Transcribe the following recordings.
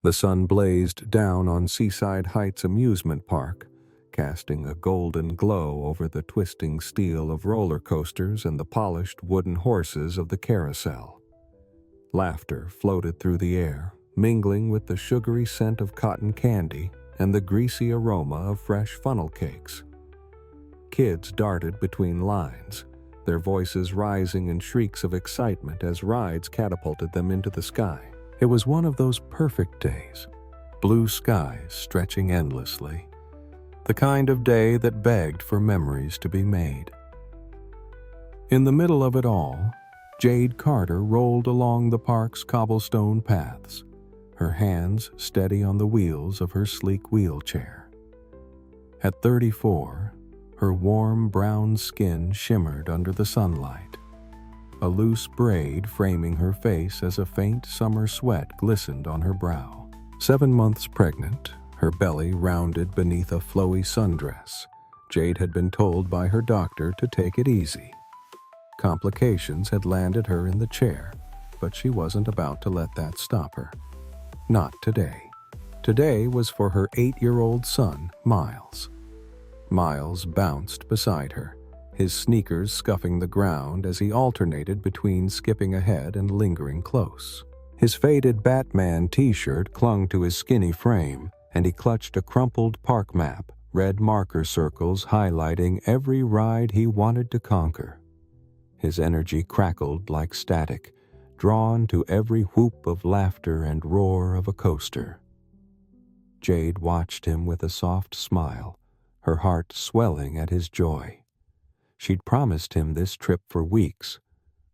The sun blazed down on Seaside Heights Amusement Park, casting a golden glow over the twisting steel of roller coasters and the polished wooden horses of the carousel. Laughter floated through the air, mingling with the sugary scent of cotton candy and the greasy aroma of fresh funnel cakes. Kids darted between lines, their voices rising in shrieks of excitement as rides catapulted them into the sky. It was one of those perfect days, blue skies stretching endlessly, the kind of day that begged for memories to be made. In the middle of it all, Jade Carter rolled along the park's cobblestone paths, her hands steady on the wheels of her sleek wheelchair. At 34, her warm brown skin shimmered under the sunlight, a loose braid framing her face as a faint summer sweat glistened on her brow. 7 months pregnant, her belly rounded beneath a flowy sundress, Jade had been told by her doctor to take it easy. Complications had landed her in the chair, but she wasn't about to let that stop her. Not today. Today was for her 8-year-old son, Miles. Miles bounced beside her, his sneakers scuffing the ground as he alternated between skipping ahead and lingering close. His faded Batman t-shirt clung to his skinny frame, and he clutched a crumpled park map, red marker circles highlighting every ride he wanted to conquer. His energy crackled like static, drawn to every whoop of laughter and roar of a coaster. Jade watched him with a soft smile, her heart swelling at his joy. She'd promised him this trip for weeks,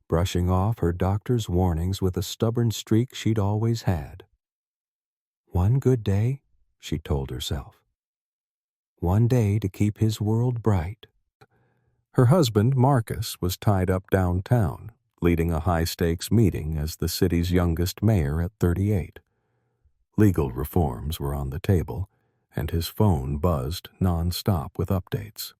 brushing off her doctor's warnings with a stubborn streak she'd always had. One good day, she told herself. One day to keep his world bright. Her husband, Marcus, was tied up downtown, leading a high-stakes meeting as the city's youngest mayor at 38. Legal reforms were on the table, and his phone buzzed non-stop with updates.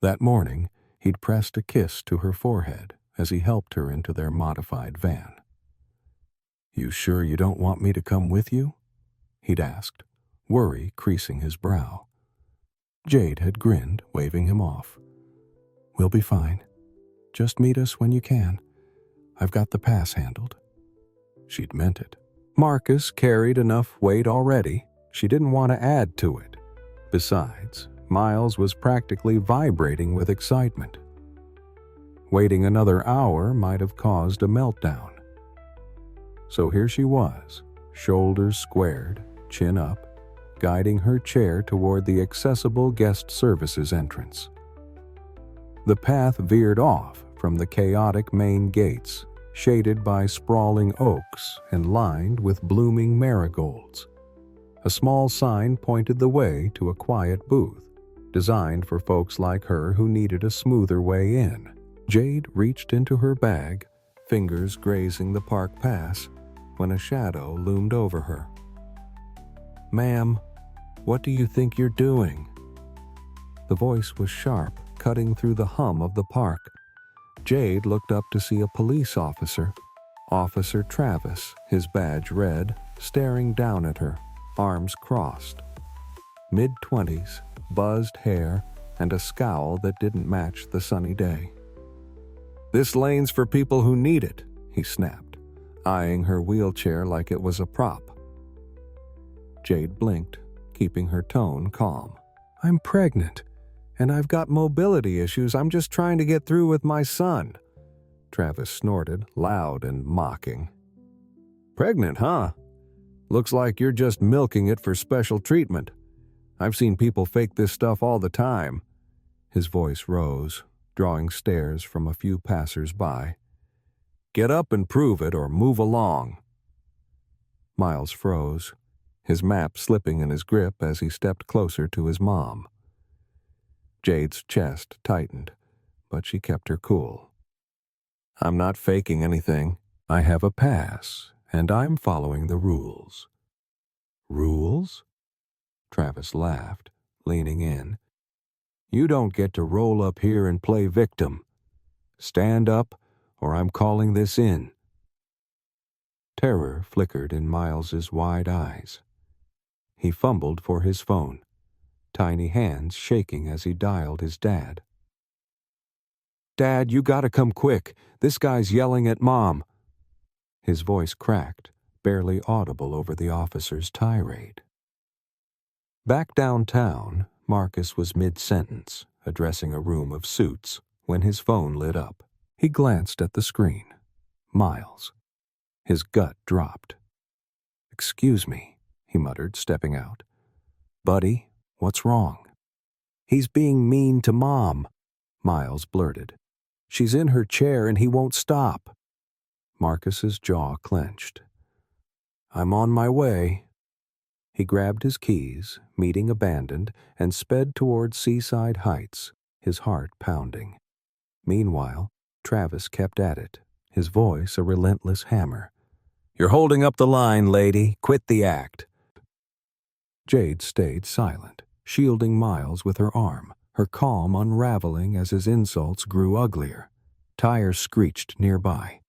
That morning, he'd pressed a kiss to her forehead as he helped her into their modified van. "You sure you don't want me to come with you?" he'd asked, worry creasing his brow. Jade had grinned, waving him off. "We'll be fine. Just meet us when you can. I've got the pass handled." She'd meant it. Marcus carried enough weight already. She didn't want to add to it. Besides, Miles was practically vibrating with excitement. Waiting another hour might have caused a meltdown. So here she was, shoulders squared, chin up, guiding her chair toward the accessible guest services entrance. The path veered off from the chaotic main gates, shaded by sprawling oaks and lined with blooming marigolds. A small sign pointed the way to a quiet booth, designed for folks like her who needed a smoother way in. Jade reached into her bag, fingers grazing the park pass, when a shadow loomed over her. "Ma'am, what do you think you're doing?" The voice was sharp, cutting through the hum of the park. Jade looked up to see a police officer, Officer Travis, his badge red, staring down at her, arms crossed. Mid-20s, buzzed hair, and a scowl that didn't match the sunny day. "This lane's for people who need it," he snapped, eyeing her wheelchair like it was a prop. Jade blinked, keeping her tone calm. "I'm pregnant, and I've got mobility issues. I'm just trying to get through with my son." Travis snorted, loud and mocking. "Pregnant, huh? Looks like you're just milking it for special treatment. I've seen people fake this stuff all the time." His voice rose, drawing stares from a few passers-by. "Get up and prove it or move along." Miles froze, his map slipping in his grip as he stepped closer to his mom. Jade's chest tightened, but she kept her cool. "I'm not faking anything. I have a pass, and I'm following the rules." "Rules?" Travis laughed, leaning in. "You don't get to roll up here and play victim. Stand up, or I'm calling this in." Terror flickered in Miles's wide eyes. He fumbled for his phone, tiny hands shaking as he dialed his dad. "Dad, you gotta come quick. This guy's yelling at Mom." His voice cracked, barely audible over the officer's tirade. Back downtown, Marcus was mid-sentence, addressing a room of suits, when his phone lit up. He glanced at the screen. Miles. His gut dropped. "Excuse me," he muttered, stepping out. "Buddy, what's wrong?" "He's being mean to Mom," Miles blurted. "She's in her chair and he won't stop." Marcus's jaw clenched. "I'm on my way." He grabbed his keys, meeting abandoned, and sped toward Seaside Heights, his heart pounding. Meanwhile, Travis kept at it, his voice a relentless hammer. "You're holding up the line, lady. Quit the act." Jade stayed silent, shielding Miles with her arm, her calm unraveling as his insults grew uglier. Tires screeched nearby.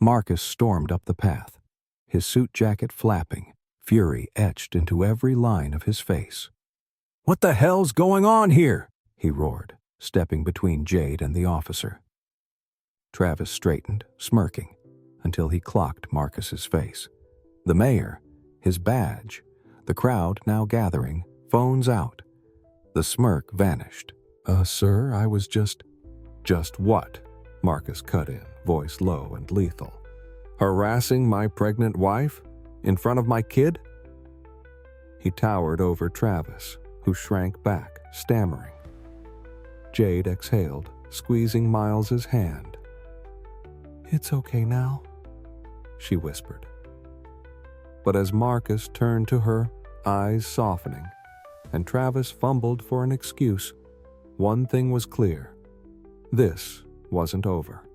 Marcus stormed up the path, his suit jacket flapping, fury etched into every line of his face. "What the hell's going on here?" he roared, stepping between Jade and the officer. Travis straightened, smirking, until he clocked Marcus's face. The mayor, his badge, the crowd now gathering, phones out. The smirk vanished. Sir, I was just..." "Just what?" Marcus cut in, voice low and lethal. "Harassing my pregnant wife? In front of my kid?" He towered over Travis, who shrank back, stammering. Jade exhaled, squeezing Miles's hand. "It's okay now," she whispered. But as Marcus turned to her, eyes softening, and Travis fumbled for an excuse, one thing was clear. This wasn't over.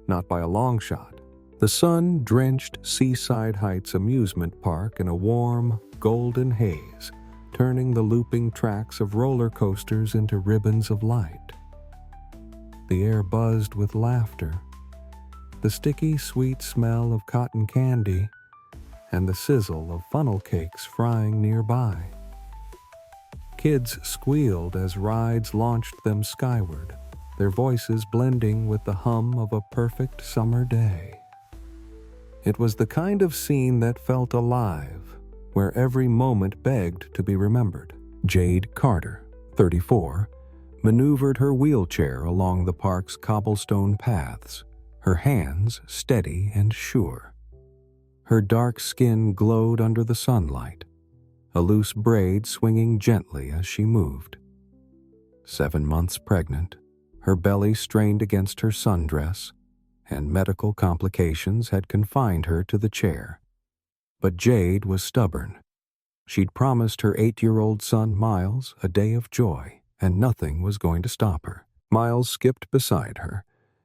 Not by a long shot. The sun drenched Seaside Heights Amusement Park in a warm, golden haze, turning the looping tracks of roller coasters into ribbons of light. The air buzzed with laughter, the sticky, sweet smell of cotton candy, and the sizzle of funnel cakes frying nearby. Kids squealed as rides launched them skyward, their voices blending with the hum of a perfect summer day. It was the kind of scene that felt alive, where every moment begged to be remembered. Jade Carter, 34, maneuvered her wheelchair along the park's cobblestone paths, her hands steady and sure. Her dark skin glowed under the sunlight, a loose braid swinging gently as she moved. 7 months pregnant, her belly strained against her sundress, and medical complications had confined her to the chair. But Jade was stubborn. She'd promised her 8-year-old son Miles a day of joy, and nothing was going to stop her. Miles skipped beside her,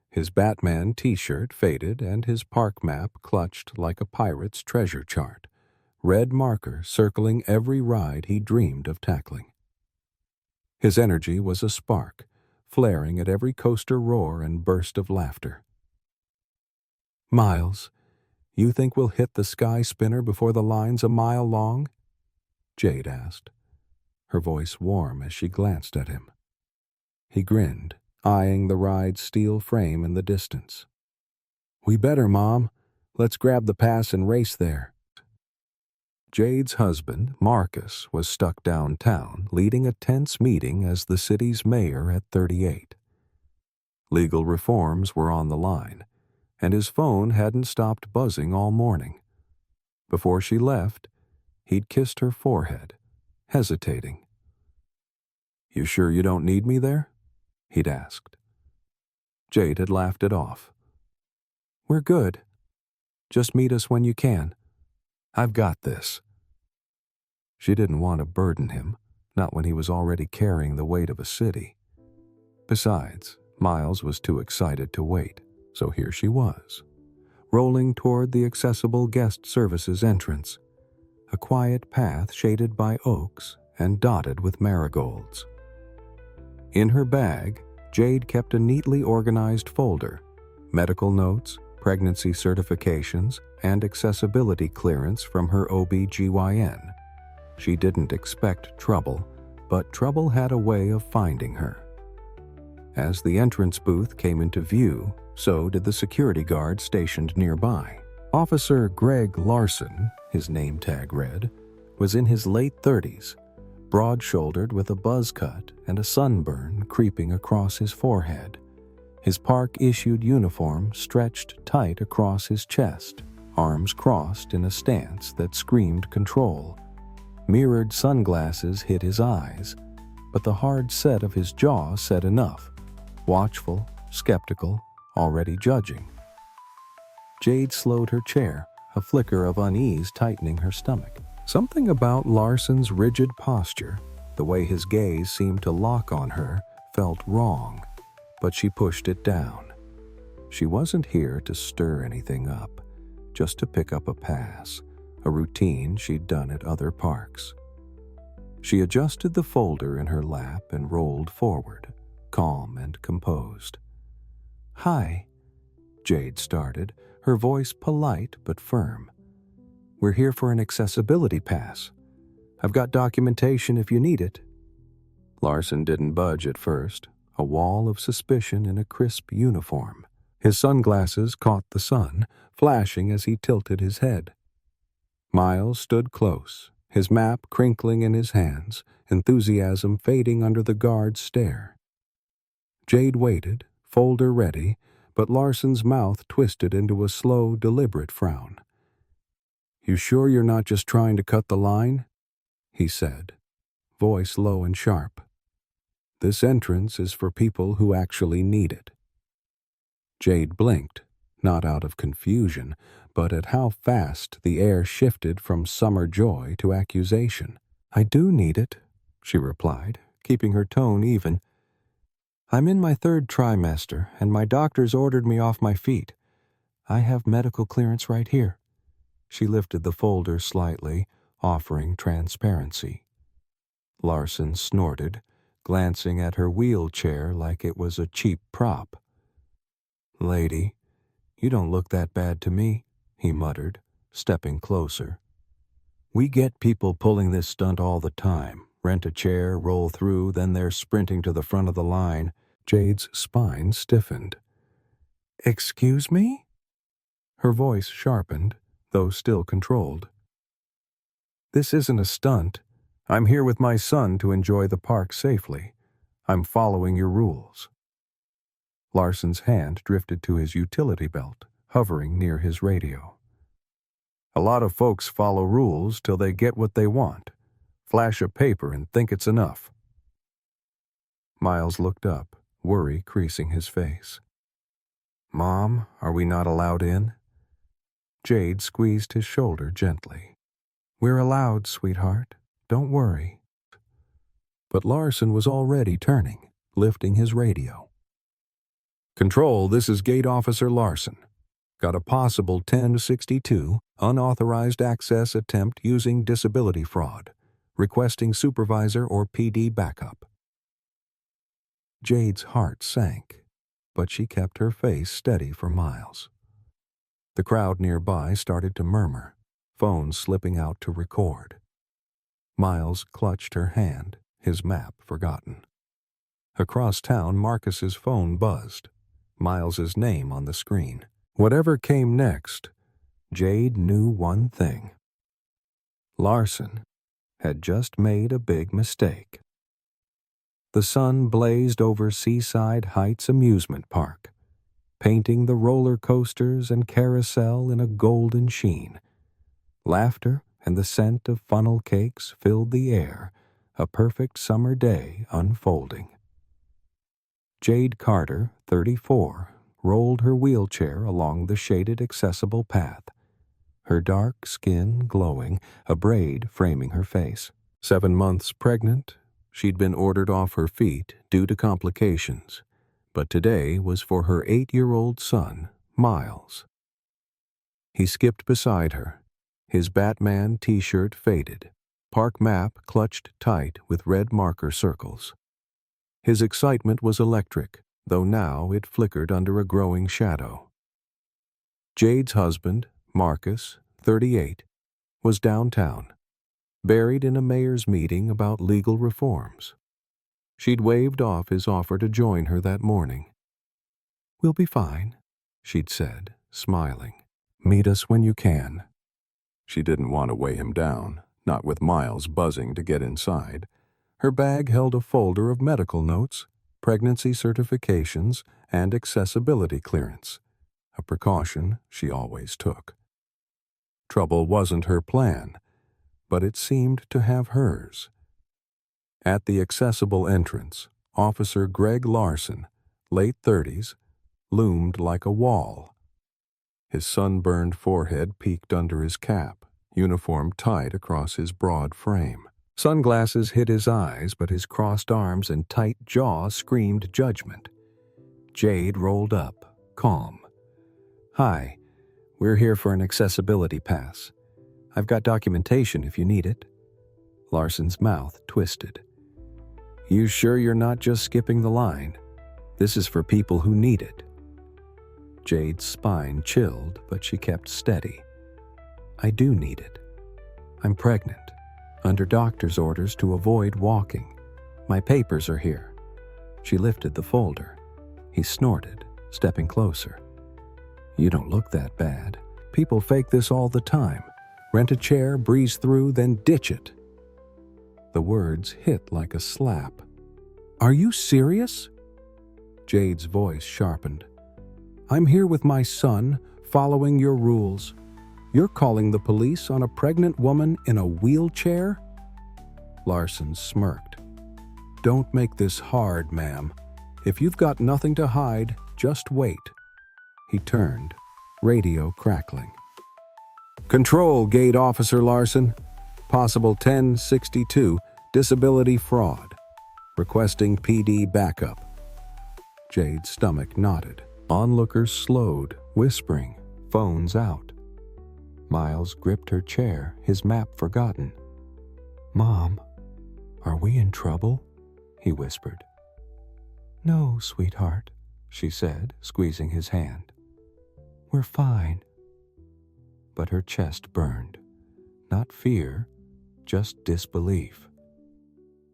his Batman t-shirt faded and his park map clutched like a pirate's treasure chart, red marker circling every ride he dreamed of tackling. His energy was a spark, flaring at every coaster roar and burst of laughter. "Miles, you think we'll hit the sky spinner before the line's a mile long?" Jade asked, her voice warm as she glanced at him. He grinned, eyeing the ride's steel frame in the distance. "We better, Mom. Let's grab the pass and race there." Jade's husband, Marcus, was stuck downtown, leading a tense meeting as the city's mayor at 38. Legal reforms were on the line, and his phone hadn't stopped buzzing all morning. Before she left, he'd kissed her forehead, hesitating. "You sure you don't need me there?" he'd asked. Jade had laughed it off. "We're good. Just meet us when you can. I've got this." She didn't want to burden him, not when he was already carrying the weight of a city. Besides, Miles was too excited to wait, so here she was, rolling toward the accessible guest services entrance, a quiet path shaded by oaks and dotted with marigolds. In her bag, Jade kept a neatly organized folder, medical notes, pregnancy certifications, and accessibility clearance from her OB/GYN. She didn't expect trouble, but trouble had a way of finding her. As the entrance booth came into view, so did the security guard stationed nearby. Officer Greg Larson, his name tag read, was in his late 30s, broad-shouldered with a buzz cut and a sunburn creeping across his forehead. His park-issued uniform stretched tight across his chest, arms crossed in a stance that screamed control. Mirrored sunglasses hid his eyes, but the hard set of his jaw said enough. Watchful, skeptical, already judging. Jade slowed her chair, a flicker of unease tightening her stomach. Something about Larson's rigid posture, the way his gaze seemed to lock on her, felt wrong, but she pushed it down. She wasn't here to stir anything up, just to pick up a pass, a routine she'd done at other parks. She adjusted the folder in her lap and rolled forward, calm and composed. "Hi," Jade started, her voice polite but firm. "We're here for an accessibility pass. I've got documentation if you need it." Larson didn't budge at first, a wall of suspicion in a crisp uniform. His sunglasses caught the sun, flashing as he tilted his head. Miles stood close, his map crinkling in his hands, enthusiasm fading under the guard's stare. Jade waited, folder ready, but Larson's mouth twisted into a slow, deliberate frown. "You sure you're not just trying to cut the line?" he said, voice low and sharp. "This entrance is for people who actually need it." Jade blinked, not out of confusion, but at how fast the air shifted from summer joy to accusation. "I do need it," she replied, keeping her tone even. "I'm in my 3rd trimester, and my doctor's ordered me off my feet. I have medical clearance right here." She lifted the folder slightly, offering transparency. Larson snorted, glancing at her wheelchair like it was a cheap prop. "Lady, you don't look that bad to me," he muttered, stepping closer. "We get people pulling this stunt all the time. Rent a chair, roll through, then they're sprinting to the front of the line." Jade's spine stiffened. "Excuse me?" Her voice sharpened, though still controlled. "This isn't a stunt. I'm here with my son to enjoy the park safely. I'm following your rules." Larson's hand drifted to his utility belt, hovering near his radio. "A lot of folks follow rules till they get what they want. Flash a paper and think it's enough." Miles looked up, worry creasing his face. "Mom, are we not allowed in?" Jade squeezed his shoulder gently. "We're allowed, sweetheart. Don't worry." But Larson was already turning, lifting his radio. "Control, this is Gate Officer Larson. Got a possible 1062 unauthorized access attempt using disability fraud. Requesting supervisor or PD backup." Jade's heart sank, but she kept her face steady for Miles. The crowd nearby started to murmur, phones slipping out to record. Miles clutched her hand, his map forgotten. Across town, Marcus's phone buzzed, Miles's name on the screen. Whatever came next, Jade knew one thing. Larson had just made a big mistake. The sun blazed over Seaside Heights Amusement Park, painting the roller coasters and carousel in a golden sheen. Laughter and the scent of funnel cakes filled the air, a perfect summer day unfolding. Jade Carter, 34, rolled her wheelchair along the shaded accessible path, her dark skin glowing, a braid framing her face. 7 months pregnant, she'd been ordered off her feet due to complications, but today was for her 8-year-old son, Miles. He skipped beside her, his Batman t-shirt faded, park map clutched tight with red marker circles. His excitement was electric, though now it flickered under a growing shadow. Jade's husband, Marcus, 38, was downtown, buried in a mayor's meeting about legal reforms. She'd waved off his offer to join her that morning. "We'll be fine," she'd said, smiling. "Meet us when you can." She didn't want to weigh him down, not with Miles buzzing to get inside. Her bag held a folder of medical notes, pregnancy certifications, and accessibility clearance, a precaution she always took. Trouble wasn't her plan, but it seemed to have hers. At the accessible entrance, Officer Greg Larson, late 30s, loomed like a wall. His sunburned forehead peeked under his cap, uniform tight across his broad frame. Sunglasses hid his eyes, but his crossed arms and tight jaw screamed judgment. Jade rolled up, calm. "Hi, we're here for an accessibility pass. I've got documentation if you need it." Larson's mouth twisted. "You sure you're not just skipping the line? This is for people who need it." Jade's spine chilled, but she kept steady. "I do need it. I'm pregnant, under doctor's orders to avoid walking. My papers are here." She lifted the folder. He snorted, stepping closer. "You don't look that bad. People fake this all the time. Rent a chair, breeze through, then ditch it." The words hit like a slap. "Are you serious?" Jade's voice sharpened. "I'm here with my son, following your rules. You're calling the police on a pregnant woman in a wheelchair?" Larson smirked. "Don't make this hard, ma'am. If you've got nothing to hide, just wait." He turned, radio crackling. "Control, Gate Officer Larson. Possible 1062, disability fraud. Requesting PD backup." Jade's stomach knotted. Onlookers slowed, whispering, phones out. Miles gripped her chair, his map forgotten. "Mom, are we in trouble?" he whispered. "No, sweetheart," she said, squeezing his hand. "We're fine." But her chest burned. Not fear, just disbelief.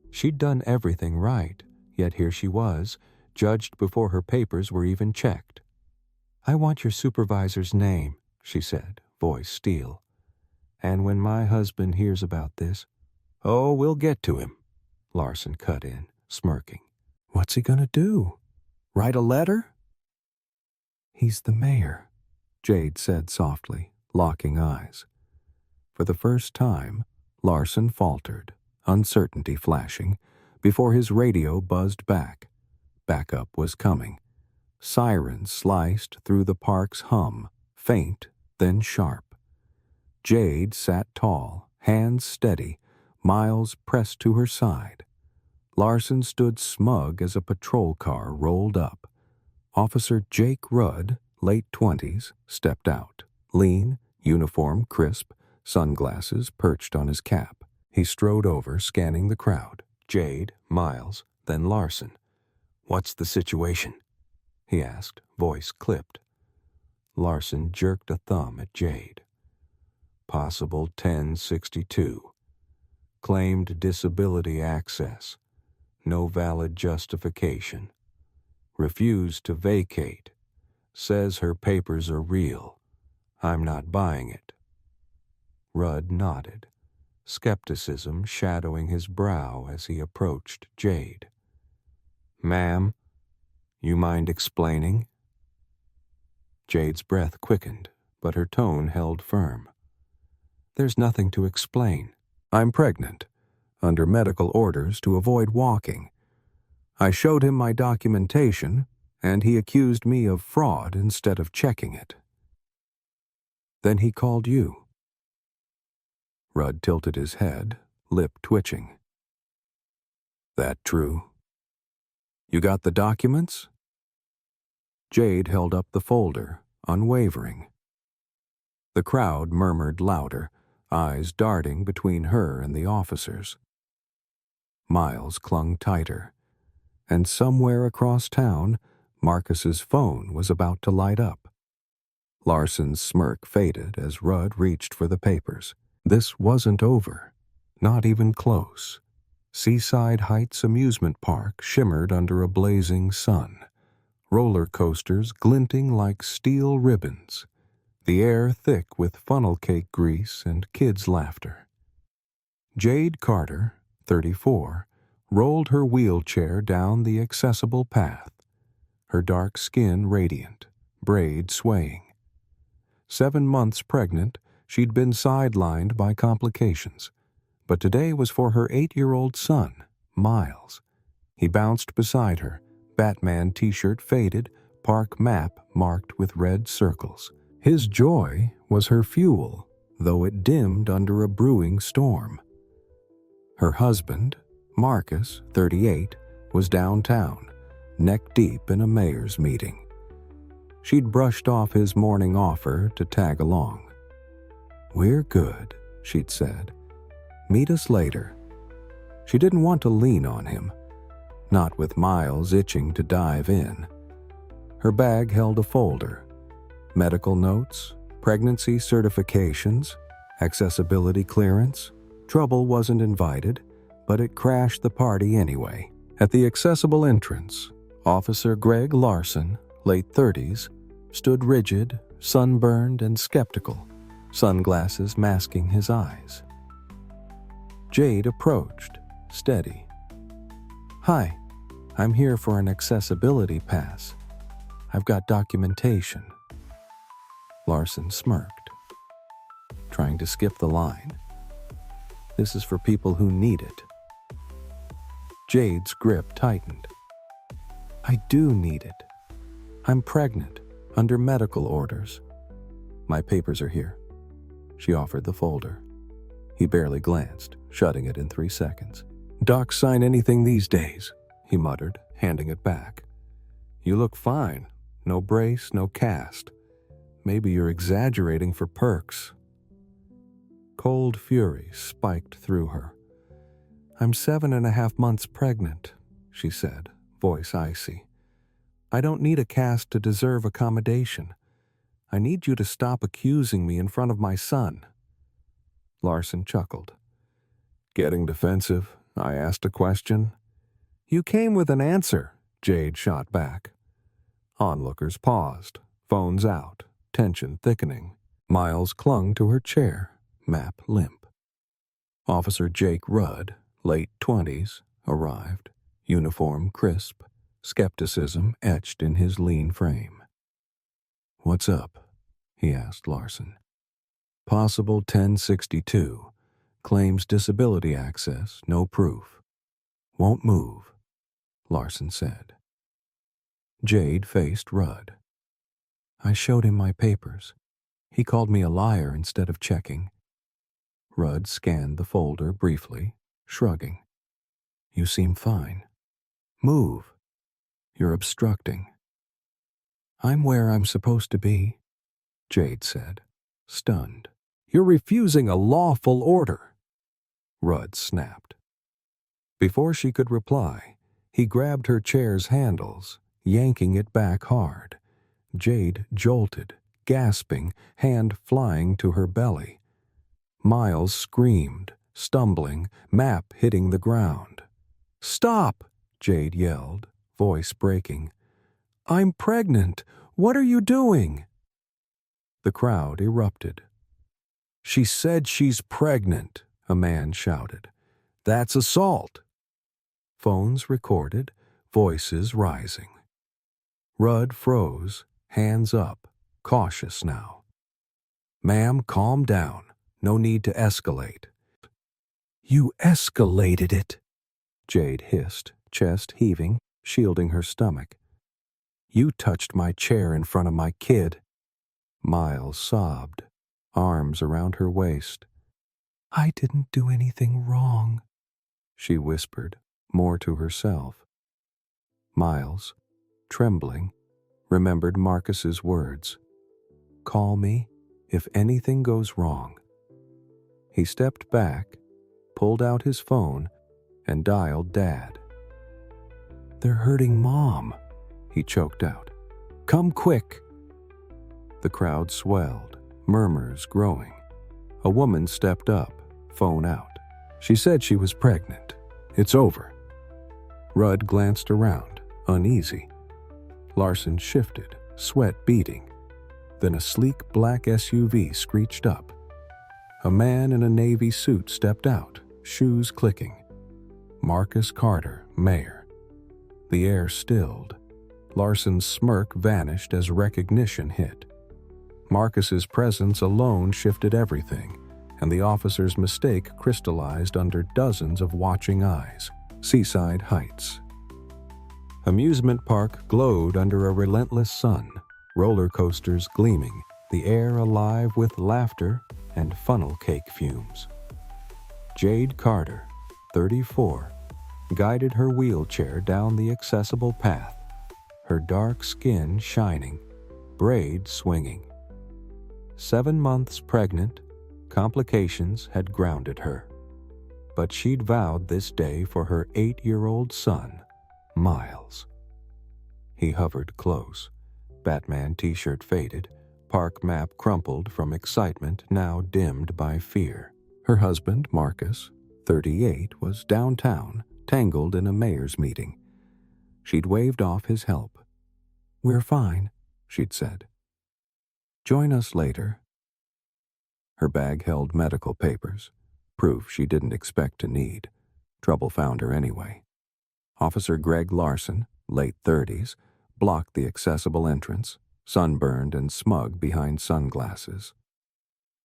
She'd done everything right, yet here she was, judged before her papers were even checked. "I want your supervisor's name," she said, voice steel. "And when my husband hears about this—" "Oh, we'll get to him," Larson cut in, smirking. "What's he gonna do? Write a letter?" "He's the mayor," Jade said softly, locking eyes. For the first time, Larson faltered, uncertainty flashing, before his radio buzzed back. Backup was coming. Sirens sliced through the park's hum, faint, then sharp. Jade sat tall, hands steady, Miles pressed to her side. Larson stood smug as a patrol car rolled up. Officer Jake Rudd, late 20s, stepped out, lean, uniform crisp, sunglasses perched on his cap. He strode over, scanning the crowd. Jade, Miles, then Larson. "What's the situation?" he asked, voice clipped. Larson jerked a thumb at Jade. "Possible 1062. Claimed disability access. No valid justification. Refused to vacate. Says her papers are real. I'm not buying it." Rudd nodded, skepticism shadowing his brow as he approached Jade. "Ma'am, you mind explaining?" Jade's breath quickened, but her tone held firm. "There's nothing to explain. I'm pregnant, under medical orders to avoid walking. I showed him my documentation, and he accused me of fraud instead of checking it. Then he called you." Rudd tilted his head, lip twitching. "That true? You got the documents?" Jade held up the folder, unwavering. The crowd murmured louder, eyes darting between her and the officers. Miles clung tighter, and somewhere across town, Marcus's phone was about to light up. Larson's smirk faded as Rudd reached for the papers. This wasn't over. Not even close. Seaside Heights Amusement Park shimmered under a blazing sun. Roller coasters glinting like steel ribbons. The air thick with funnel cake grease and kids' laughter. Jade Carter, 34, rolled her wheelchair down the accessible path, her dark skin radiant, braid swaying. 7 months pregnant, she'd been sidelined by complications, but today was for her 8-year-old son, Miles. He bounced beside her, Batman t-shirt faded, park map marked with red circles. His joy was her fuel, though it dimmed under a brewing storm. Her husband, Marcus, 38, was downtown, neck-deep in a mayor's meeting. She'd brushed off his morning offer to tag along. "We're good," she'd said. "Meet us later." She didn't want to lean on him, not with Miles itching to dive in. Her bag held a folder. Medical notes, pregnancy certifications, accessibility clearance. Trouble wasn't invited, but it crashed the party anyway. At the accessible entrance, Officer Greg Larson, late 30s, stood rigid, sunburned, and skeptical, sunglasses masking his eyes. Jade approached, steady. "Hi, I'm here for an accessibility pass. I've got documentation." Larson smirked, trying to skip the line. "This is for people who need it." Jade's grip tightened. "I do need it. I'm pregnant, under medical orders. My papers are here." She offered the folder. He barely glanced, shutting it in 3 seconds. "Docs sign anything these days," he muttered, handing it back. "You look fine. No brace, no cast. Maybe you're exaggerating for perks." Cold fury spiked through her. "I'm 7.5 months pregnant," she said, voice icy. "I don't need a cast to deserve accommodation. I need you to stop accusing me in front of my son." Larson chuckled. "Getting defensive? I asked a question." "You came with an answer," Jade shot back. Onlookers paused, phones out, tension thickening. Miles clung to her chair, map limp. Officer Jake Rudd, late 20s, arrived, uniform crisp, skepticism etched in his lean frame. "What's up?" he asked Larson. "Possible 1062. Claims disability access, no proof. Won't move," Larson said. Jade faced Rudd. "I showed him my papers. He called me a liar instead of checking." Rudd scanned the folder briefly, shrugging. "You seem fine. Move. You're obstructing." "I'm where I'm supposed to be," Jade said, stunned. "You're refusing a lawful order," Rudd snapped. Before she could reply, he grabbed her chair's handles, yanking it back hard. Jade jolted, gasping, hand flying to her belly. Miles screamed, stumbling, map hitting the ground. "Stop!" Jade yelled, voice breaking. "I'm pregnant! What are you doing?" The crowd erupted. "She said she's pregnant," a man shouted. "That's assault." Phones recorded, voices rising. Rudd froze, hands up, cautious now. "Ma'am, calm down. No need to escalate." "You escalated it," Jade hissed, chest heaving, shielding her stomach. "You touched my chair in front of my kid." Miles sobbed, arms around her waist. "I didn't do anything wrong," she whispered, more to herself. Miles, trembling, remembered Marcus's words. "Call me if anything goes wrong." He stepped back, pulled out his phone, and dialed Dad. "They're hurting Mom," he choked out. "Come quick." The crowd swelled, murmurs growing. A woman stepped up, phone out. She said she was pregnant. It's over. Rudd glanced around, uneasy. Larson shifted, sweat beading. Then a sleek black SUV screeched up. A man in a navy suit stepped out, shoes clicking. Marcus Carter, mayor. The air stilled. Larson's smirk vanished as recognition hit. Marcus's presence alone shifted everything, and the officer's mistake crystallized under dozens of watching eyes. Seaside Heights. Amusement park glowed under a relentless sun, roller coasters gleaming, the air alive with laughter and funnel cake fumes. Jade Carter, 34, guided her wheelchair down the accessible path, her dark skin shining, braids swinging. 7 months pregnant, complications had grounded her. But she'd vowed this day for her 8-year-old son, Miles. He hovered close, Batman t-shirt faded, park map crumpled from excitement now dimmed by fear. Her husband, Marcus, 38, was downtown, tangled in a mayor's meeting. She'd waved off his help. "We're fine," she'd said. "Join us later." Her bag held medical papers, proof she didn't expect to need. Trouble found her anyway. Officer Greg Larson, late 30s, blocked the accessible entrance, sunburned and smug behind sunglasses.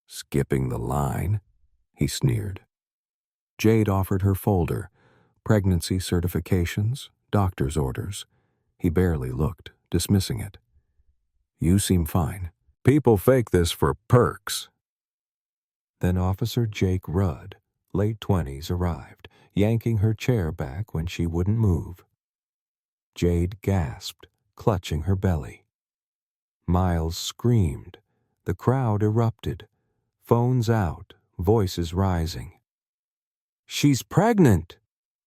"Skipping the line," he sneered. Jade offered her folder, pregnancy certifications, doctor's orders. He barely looked, dismissing it. "You seem fine. People fake this for perks." Then Officer Jake Rudd, late 20s, arrived, yanking her chair back when she wouldn't move. Jade gasped, clutching her belly. Miles screamed. The crowd erupted. Phones out, voices rising. "She's pregnant!"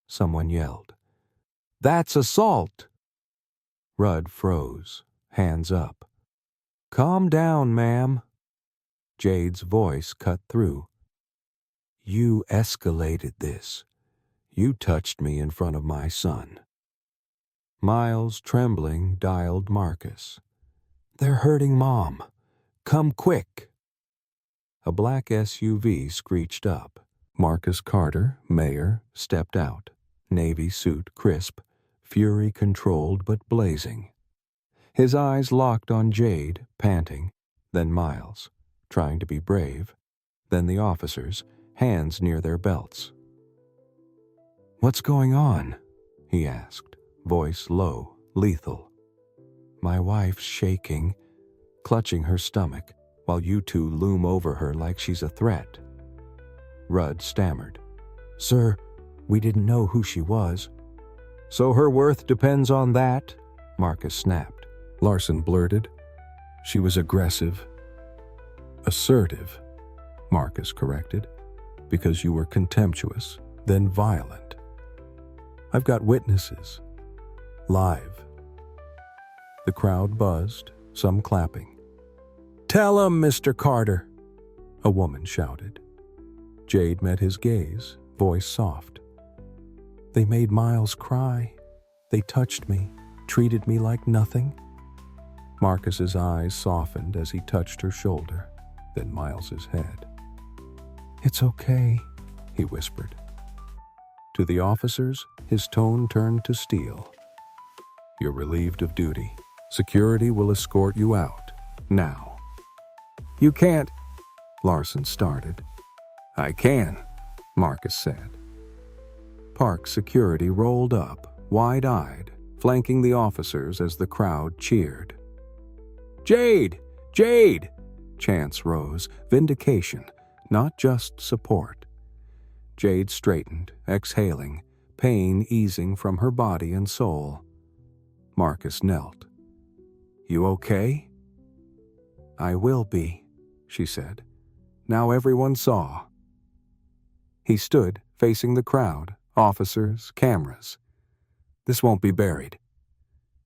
someone yelled. "That's assault!" Rudd froze, hands up. "Calm down, ma'am." Jade's voice cut through. "You escalated this. You touched me in front of my son." Miles, trembling, dialed Marcus. "They're hurting Mom. Come quick." A black SUV screeched up. Marcus Carter, mayor, stepped out, navy suit crisp, fury controlled but blazing. His eyes locked on Jade, panting, then Miles, trying to be brave, then the officers, hands near their belts. "What's going on?" he asked, voice low, lethal. "My wife's shaking, clutching her stomach, while you two loom over her like she's a threat." Rudd stammered. "Sir, we didn't know who she was." "So her worth depends on that?" Marcus snapped. Larson blurted. "She was aggressive." "Assertive," Marcus corrected, "because you were contemptuous, then violent. I've got witnesses. Live." The crowd buzzed, some clapping. "Tell 'em, Mr. Carter," a woman shouted. Jade met his gaze, voice soft. "They made Miles cry. They touched me, treated me like nothing." Marcus's eyes softened as he touched her shoulder, then Miles's head. "It's okay," he whispered. To the officers, his tone turned to steel. "You're relieved of duty. Security will escort you out. Now." "You can't," Larson started. "I can," Marcus said. Park security rolled up, wide-eyed, flanking the officers as the crowd cheered. "Jade! Jade!" Chants rose, vindication, not just support. Jade straightened, exhaling, pain easing from her body and soul. Marcus knelt. "You okay?" "I will be," she said. Now everyone saw. He stood, facing the crowd, officers, cameras. "This won't be buried."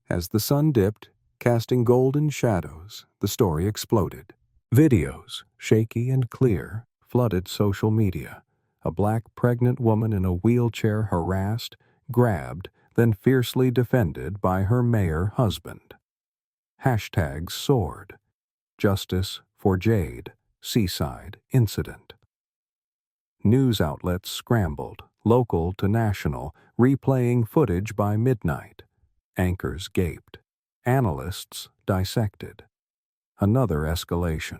As the sun dipped, casting golden shadows, the story exploded. Videos, shaky and clear, flooded social media. A black pregnant woman in a wheelchair harassed, grabbed, then fiercely defended by her mayor husband. Hashtags soared. Justice for Jade, Seaside Incident. News outlets scrambled, local to national, replaying footage by midnight. Anchors gaped. Analysts dissected. Another escalation.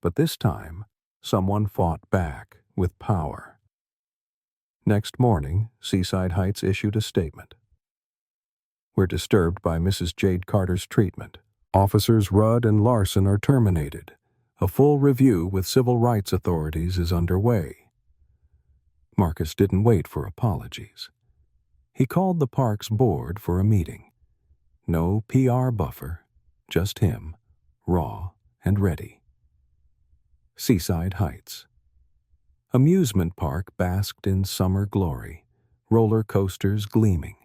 But this time, someone fought back with power. Next morning, Seaside Heights issued a statement. We're disturbed by Mrs. Jade Carter's treatment. Officers Rudd and Larson are terminated. A full review with civil rights authorities is underway. Marcus didn't wait for apologies. He called the park's board for a meeting. No PR buffer, just him, raw and ready. Seaside Heights. Amusement park basked in summer glory, roller coasters gleaming,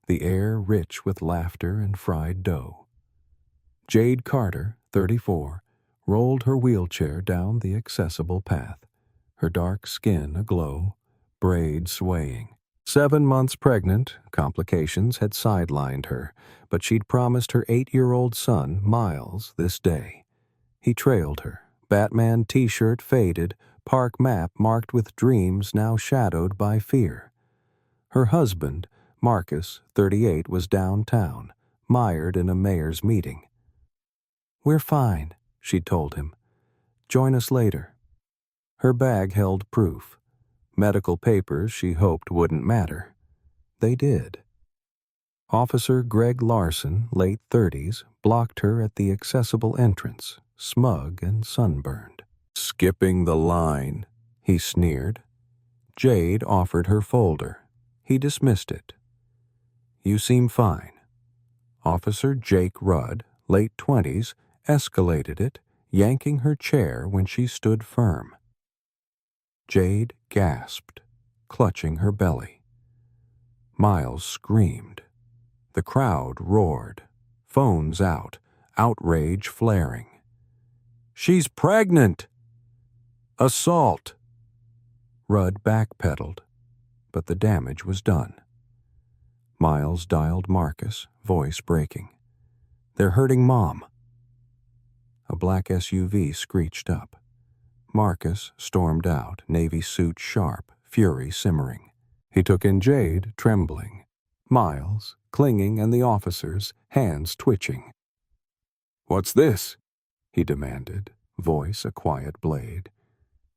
the air rich with laughter and fried dough. Jade Carter, 34, rolled her wheelchair down the accessible path, her dark skin aglow, braids swaying. 7 months pregnant, complications had sidelined her, but she'd promised her 8-year-old son, Miles, this day. He trailed her, Batman t-shirt faded, park map marked with dreams now shadowed by fear. Her husband, Marcus, 38, was downtown, mired in a mayor's meeting. "We're fine," she told him. "Join us later." Her bag held proof. Medical papers she hoped wouldn't matter. They did. Officer Greg Larson, late 30s, blocked her at the accessible entrance, smug and sunburned. "Skipping the line," he sneered. Jade offered her folder. He dismissed it. "You seem fine." Officer Jake Rudd, late 20s, escalated it, yanking her chair when she stood firm. Jade gasped, clutching her belly. Miles screamed. The crowd roared, phones out, outrage flaring. "She's pregnant!" "Assault!" Rudd backpedaled, but the damage was done. Miles dialed Marcus, voice breaking. "They're hurting Mom." A black SUV screeched up. Marcus stormed out, navy suit sharp, fury simmering. He took in Jade, trembling. Miles, clinging, and the officers, hands twitching. "What's this?" he demanded, voice a quiet blade.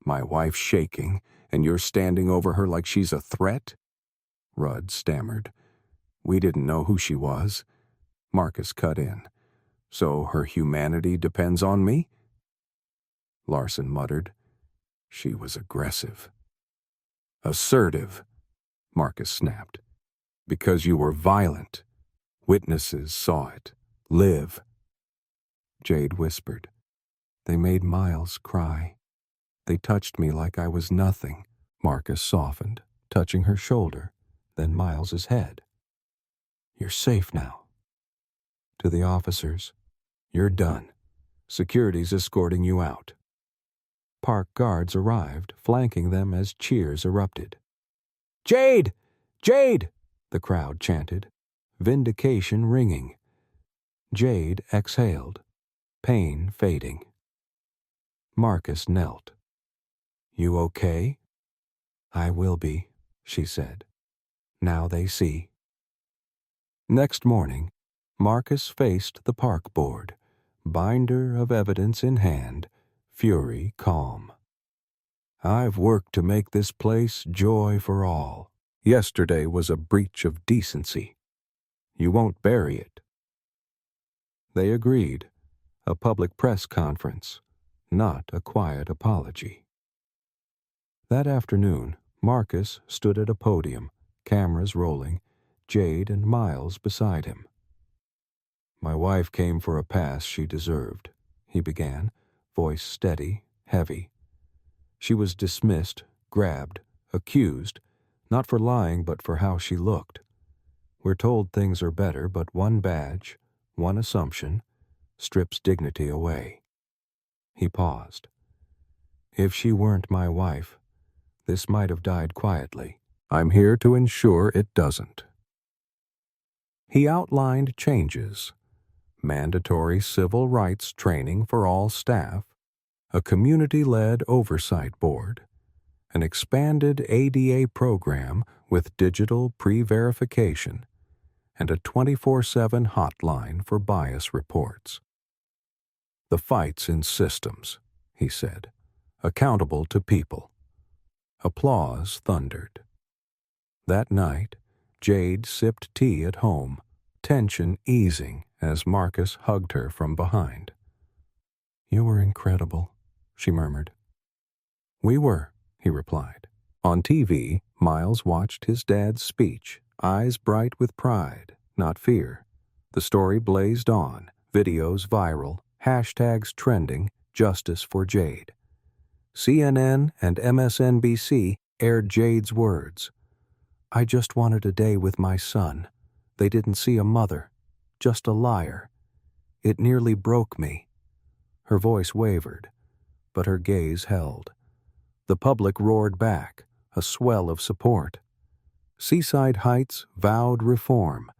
"My wife's shaking, and you're standing over her like she's a threat?" Rudd stammered. "We didn't know who she was." Marcus cut in. "So her humanity depends on me?" Larson muttered. "She was aggressive." "Assertive," Marcus snapped. "Because you were violent. Witnesses saw it. Live." Jade whispered. "They made Miles cry. They touched me like I was nothing." Marcus softened, touching her shoulder, then Miles's head. "You're safe now." To the officers, "You're done. Security's escorting you out." Park guards arrived, flanking them as cheers erupted. "Jade! Jade!" the crowd chanted, vindication ringing. Jade exhaled, pain fading. Marcus knelt. "You okay?" "I will be," she said. "Now they see." Next morning, Marcus faced the park board, binder of evidence in hand, fury calm. "I've worked to make this place joy for all. Yesterday was a breach of decency. You won't bury it." They agreed. A public press conference, not a quiet apology. That afternoon, Marcus stood at a podium, cameras rolling, Jade and Miles beside him. "My wife came for a pass she deserved," he began, voice steady, heavy. "She was dismissed, grabbed, accused, not for lying but for how she looked. We're told things are better, but one badge, one assumption, strips dignity away. He paused. If she weren't my wife, this might have died quietly. I'm here to ensure it doesn't. He outlined changes: mandatory civil rights training for all staff, a community-led oversight board, an expanded ADA program with digital pre-verification, and a 24/7 hotline for bias reports. The fight's in systems, he said, accountable to people. Applause thundered. That night, Jade sipped tea at home, tension easing as Marcus hugged her from behind. "You were incredible," she murmured. "We were," he replied. On TV, Miles watched his dad's speech, eyes bright with pride, not fear. The story blazed on, videos viral, hashtags trending, justice for Jade. CNN and MSNBC aired Jade's words. "I just wanted a day with my son. They didn't see a mother, just a liar. It nearly broke me." Her voice wavered, but her gaze held. The public roared back, a swell of support. Seaside Heights vowed reform,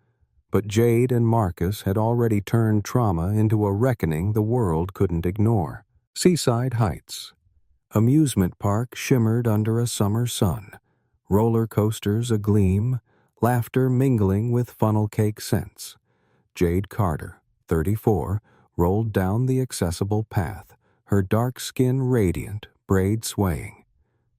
but Jade and Marcus had already turned trauma into a reckoning the world couldn't ignore. Seaside Heights Amusement Park shimmered under a summer sun, roller coasters agleam, laughter mingling with funnel cake scents. Jade Carter, 34, rolled down the accessible path, her dark skin radiant, braid swaying.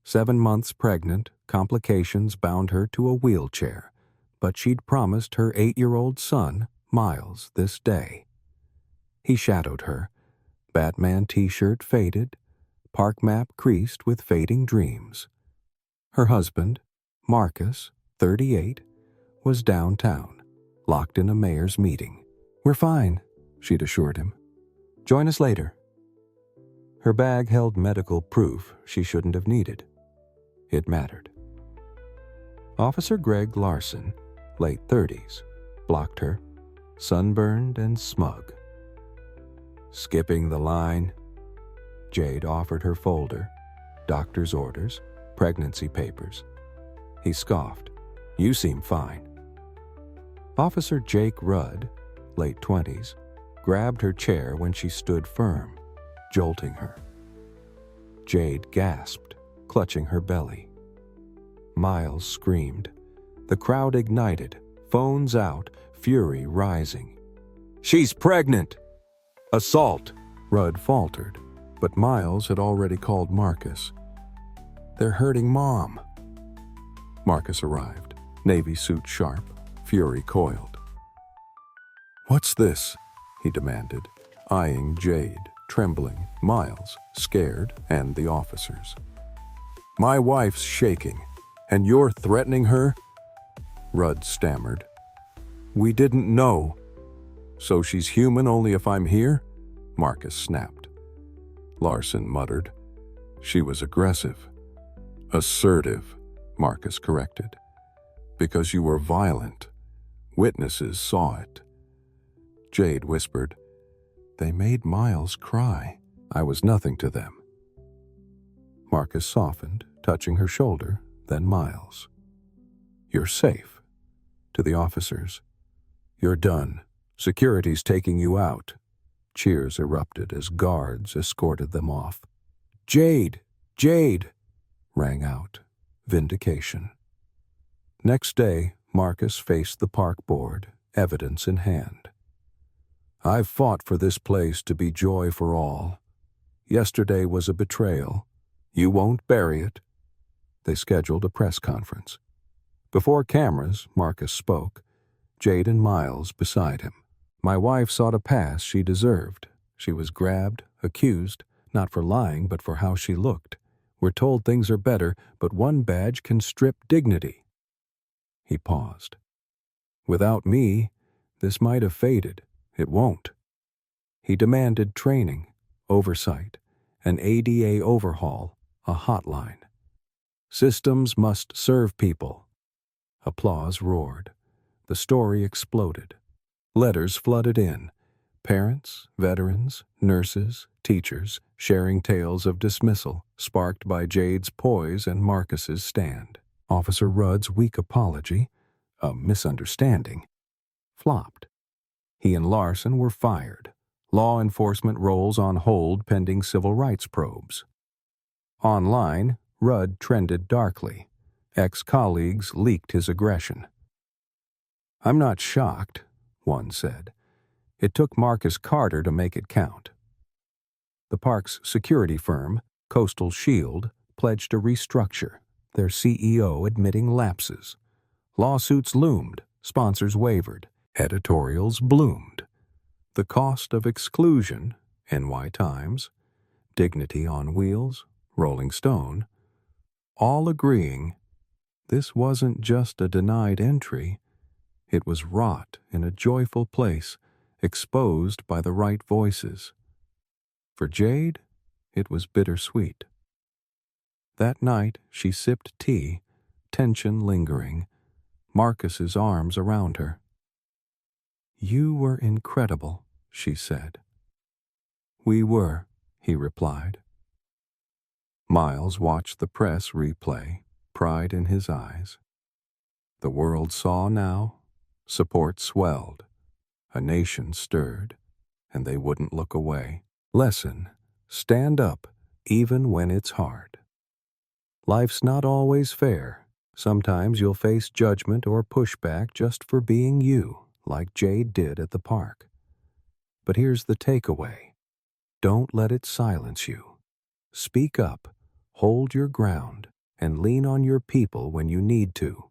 7 months pregnant, complications bound her to a wheelchair, but she'd promised her 8-year-old son, Miles, this day. He shadowed her, Batman t-shirt faded, park map creased with fading dreams. Her husband, Marcus, 38, was downtown, locked in a mayor's meeting. "We're fine," she'd assured him. "Join us later." Her bag held medical proof she shouldn't have needed. It mattered. Officer Greg Larson, late 30s, blocked her, sunburned and smug. "Skipping the line?" Jade offered her folder, doctor's orders, pregnancy papers. He scoffed. "You seem fine." Officer Jake Rudd, late 20s, grabbed her chair when she stood firm, jolting her. Jade gasped, clutching her belly. Miles screamed. The crowd ignited, phones out, fury rising. "She's pregnant!" "Assault!" Rudd faltered, but Miles had already called Marcus. "They're hurting Mom." Marcus arrived, navy suit sharp, fury coiled. "What's this?" he demanded, eyeing Jade, trembling, Miles, scared, and the officers. "My wife's shaking, and you're threatening her?" Rudd stammered. "We didn't know." "So she's human only if I'm here?" Marcus snapped. Larson muttered. "She was aggressive." "Assertive," Marcus corrected. "Because you were violent. Witnesses saw it." Jade whispered, "They made Miles cry. I was nothing to them." Marcus softened, touching her shoulder, then Miles. "You're safe." To the officers, "You're done. Security's taking you out." Cheers erupted as guards escorted them off. "Jade! Jade!" rang out. Vindication. Next day, Marcus faced the park board, evidence in hand. "I've fought for this place to be joy for all. Yesterday was a betrayal. You won't bury it." They scheduled a press conference. Before cameras, Marcus spoke, Jade and Miles beside him. "My wife sought a pass she deserved. She was grabbed, accused, not for lying but for how she looked. We're told things are better, but one badge can strip dignity." He paused. "Without me, this might have faded. It won't." He demanded training, oversight, an ADA overhaul, a hotline. "Systems must serve people." Applause roared. The story exploded. Letters flooded in. Parents, veterans, nurses, teachers, sharing tales of dismissal, sparked by Jade's poise and Marcus's stand. Officer Rudd's weak apology, a misunderstanding, flopped. He and Larson were fired. Law enforcement roles on hold pending civil rights probes. Online, Rudd trended darkly. Ex-colleagues leaked his aggression. "I'm not shocked," one said. "It took Marcus Carter to make it count." The park's security firm, Coastal Shield, pledged to restructure, their CEO admitting lapses. Lawsuits loomed, sponsors wavered, editorials bloomed. The cost of exclusion, NY Times, Dignity on Wheels, Rolling Stone, all agreeing this wasn't just a denied entry, it was wrought in a joyful place, exposed by the right voices. For Jade, it was bittersweet. That night she sipped tea, tension lingering, Marcus's arms around her. "You were incredible," she said. "We were," he replied. Miles watched the press replay, pride in his eyes. The world saw now, support swelled, a nation stirred, and they wouldn't look away. Lesson: stand up, even when it's hard. Life's not always fair. Sometimes you'll face judgment or pushback just for being you, like Jade did at the park. But here's the takeaway. Don't let it silence you. Speak up, hold your ground, and lean on your people when you need to.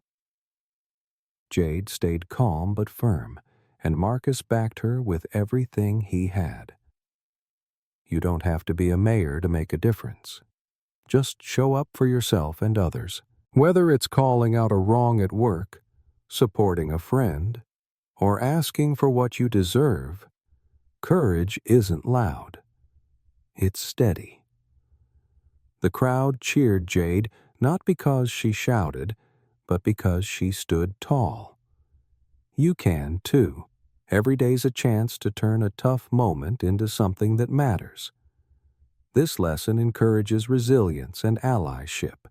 Jade stayed calm but firm, and Marcus backed her with everything he had. You don't have to be a mayor to make a difference. Just show up for yourself and others. Whether it's calling out a wrong at work, supporting a friend, or asking for what you deserve, courage isn't loud. It's steady. The crowd cheered Jade not because she shouted, but because she stood tall. You can, too. Every day's a chance to turn a tough moment into something that matters. This lesson encourages resilience and allyship,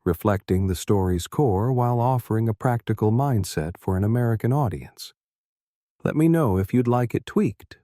reflecting the story's core while offering a practical mindset for an American audience. Let me know if you'd like it tweaked.